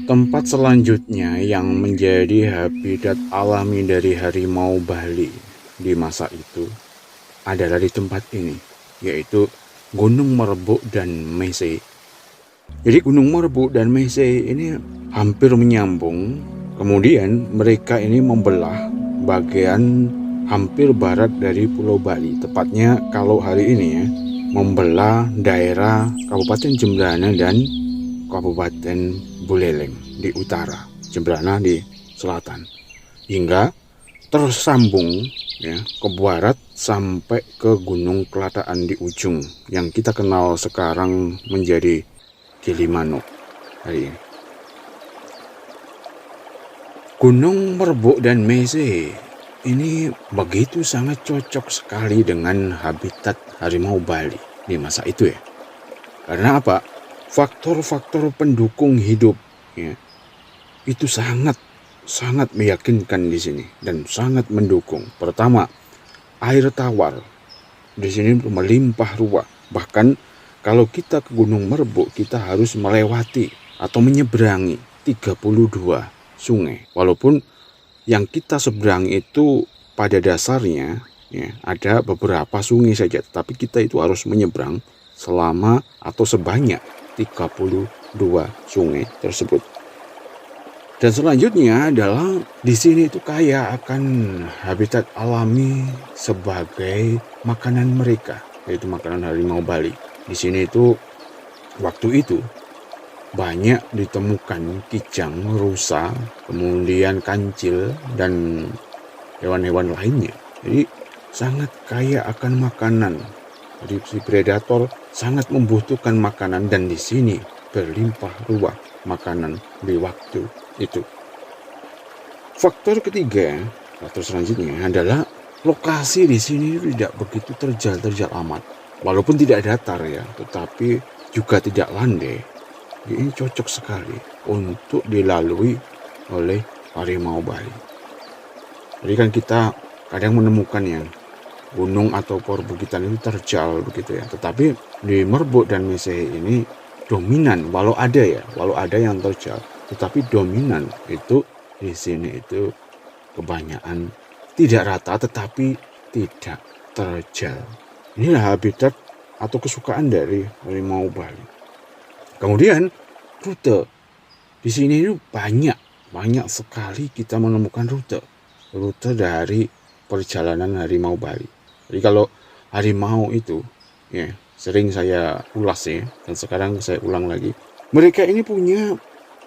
Tempat selanjutnya yang menjadi habitat alami dari harimau Bali di masa itu adalah di tempat ini, yaitu Gunung Merbuk dan Mese. Jadi Gunung Merbuk dan Mese ini hampir menyambung, kemudian mereka ini membelah bagian hampir barat dari Pulau Bali. Tepatnya kalau hari ini ya, membelah daerah Kabupaten Jembrana dan Kabupaten Buleleng di utara, Jembrana di selatan, hingga tersambung ya ke barat sampai ke Gunung Kelataan di ujung yang kita kenal sekarang menjadi Gilimanuk hari ini. Gunung Merbuk dan Mese ini begitu sangat cocok sekali dengan habitat harimau Bali di masa itu ya. Karena apa? Faktor-faktor pendukung hidup ya, itu sangat meyakinkan di sini dan sangat mendukung. Pertama, air tawar di sini melimpah ruah. Bahkan kalau kita ke Gunung Merbuk, kita harus melewati atau menyeberangi 32 sungai. Walaupun yang kita seberangi itu pada dasarnya ya, ada beberapa sungai saja, tetapi kita itu harus menyeberang selama atau sebanyak 32 sungai tersebut. Dan selanjutnya adalah di sini itu kaya akan habitat alami sebagai makanan mereka, yaitu makanan harimau Bali. Di sini itu waktu itu banyak ditemukan kijang, rusa, kemudian kancil dan hewan-hewan lainnya. Jadi sangat kaya akan makanan. Jadi si predator sangat membutuhkan makanan dan di sini berlimpah ruah makanan di waktu itu. Faktor ketiga, faktor selanjutnya adalah lokasi di sini tidak begitu terjal amat. Walaupun tidak datar ya, tetapi juga tidak landai. Ini cocok sekali untuk dilalui oleh harimau Bali. Jadi kan kita kadang menemukan yang gunung atau perbukitan itu terjal begitu ya. Tetapi di Merbuk dan Mese ini dominan, walau ada yang terjal, tetapi dominan itu di sini itu kebanyakan tidak rata tetapi tidak terjal. Inilah habitat atau kesukaan dari harimau Bali. Kemudian rute di sini itu banyak sekali kita menemukan rute dari perjalanan harimau Bali. Jadi kalau harimau itu ya sering saya ulas ya, dan sekarang saya ulang lagi. Mereka ini punya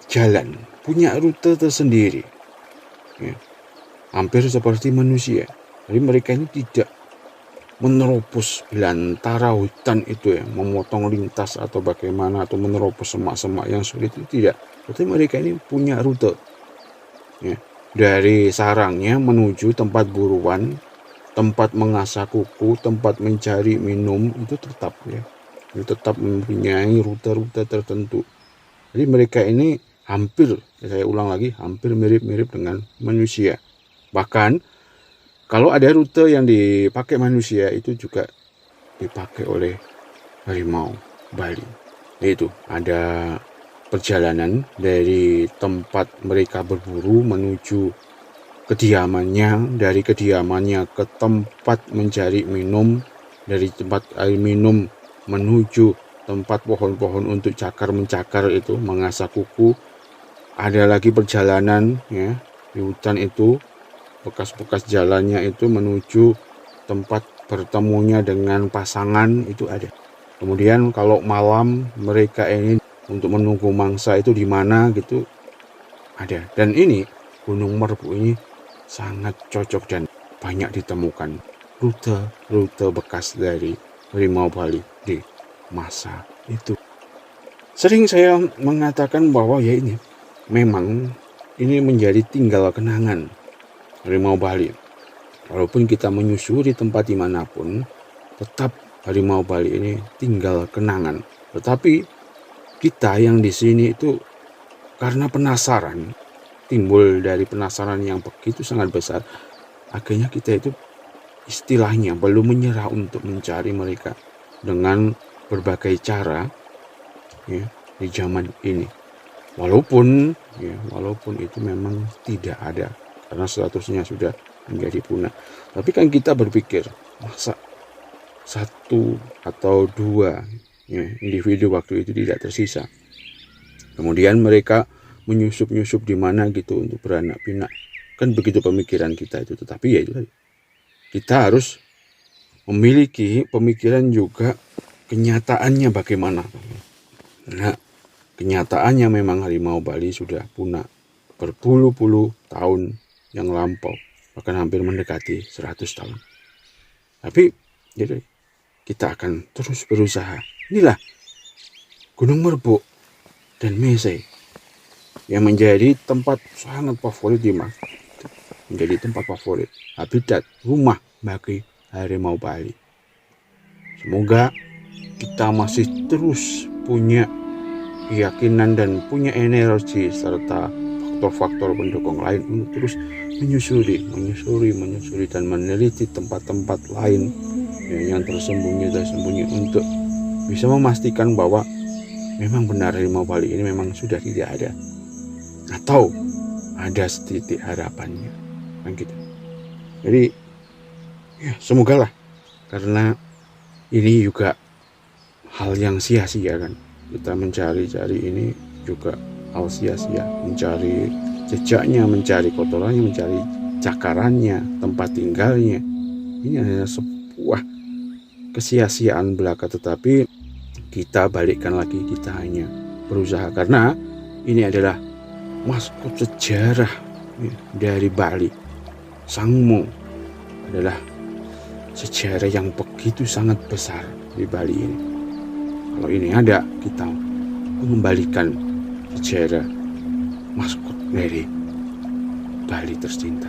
jalan, punya rute tersendiri. Ya, hampir seperti manusia. Jadi mereka ini tidak menerobos belantara hutan itu ya, memotong lintas atau bagaimana, atau menerobos semak-semak yang sulit itu tidak. Tapi mereka ini punya rute. Ya, dari sarangnya menuju tempat buruan, tempat mengasah kuku, tempat mencari minum itu tetap ya. Itu tetap mempunyai rute-rute tertentu. Jadi mereka ini hampir, saya ulang lagi, hampir mirip-mirip dengan manusia. Bahkan kalau ada rute yang dipakai manusia itu juga dipakai oleh harimau Bali. Yaitu ada perjalanan dari tempat mereka berburu menuju kediamannya, dari kediamannya ke tempat mencari minum, dari tempat air minum menuju tempat pohon-pohon untuk cakar-mencakar itu, mengasah kuku. Ada lagi perjalanan ya di hutan itu, bekas-bekas jalannya itu menuju tempat bertemunya dengan pasangan itu ada. Kemudian kalau malam mereka ini untuk menunggu mangsa itu di mana gitu ada. Dan ini Gunung Merbuk ini sangat cocok dan banyak ditemukan rute bekas dari harimau Bali di masa itu. Sering saya mengatakan bahwa ya ini memang ini menjadi tinggal kenangan harimau Bali. Walaupun kita menyusuri tempat dimanapun, tetap harimau Bali ini tinggal kenangan. Tetapi kita yang di sini itu karena penasaran, timbul dari penasaran yang begitu sangat besar, akhirnya kita itu istilahnya belum menyerah untuk mencari mereka dengan berbagai cara ya, di zaman ini. walaupun itu memang tidak ada karena statusnya sudah menjadi punah. Tapi kan kita berpikir, masa satu atau dua individu waktu itu tidak tersisa. Kemudian mereka menyusup di mana gitu untuk beranak pinak. Kan begitu pemikiran kita itu. Tetapi ya itu kita harus memiliki pemikiran juga kenyataannya bagaimana. Nah, kenyataannya memang harimau Bali sudah punah berpuluh-puluh tahun yang lampau, bahkan hampir mendekati 100 tahun. Tapi jadi kita akan terus berusaha. Inilah Gunung Merbuk dan Mesei yang menjadi tempat sangat favorit di Mas. Menjadi tempat favorit, habitat rumah bagi harimau Bali. Semoga kita masih terus punya keyakinan dan punya energi serta faktor-faktor pendukung lain untuk terus menyusuri dan meneliti tempat-tempat lain yang tersembunyi untuk bisa memastikan bahwa memang benar harimau Bali ini memang sudah tidak ada atau ada setitik harapannya kan gitu. Jadi ya semoga lah, karena ini juga hal yang sia-sia kan, kita mencari ini juga hal sia-sia, mencari jejaknya, mencari kotorannya, mencari cakarannya, tempat tinggalnya. Ini adalah sebuah kesia-siaan belaka, tetapi kita balikkan lagi, kita hanya berusaha karena ini adalah maskot sejarah dari Bali. Sangmo adalah sejarah yang begitu sangat besar di Bali ini. Kalau ini ada, kita mengembalikan sejarah maskot dari Bali tercinta.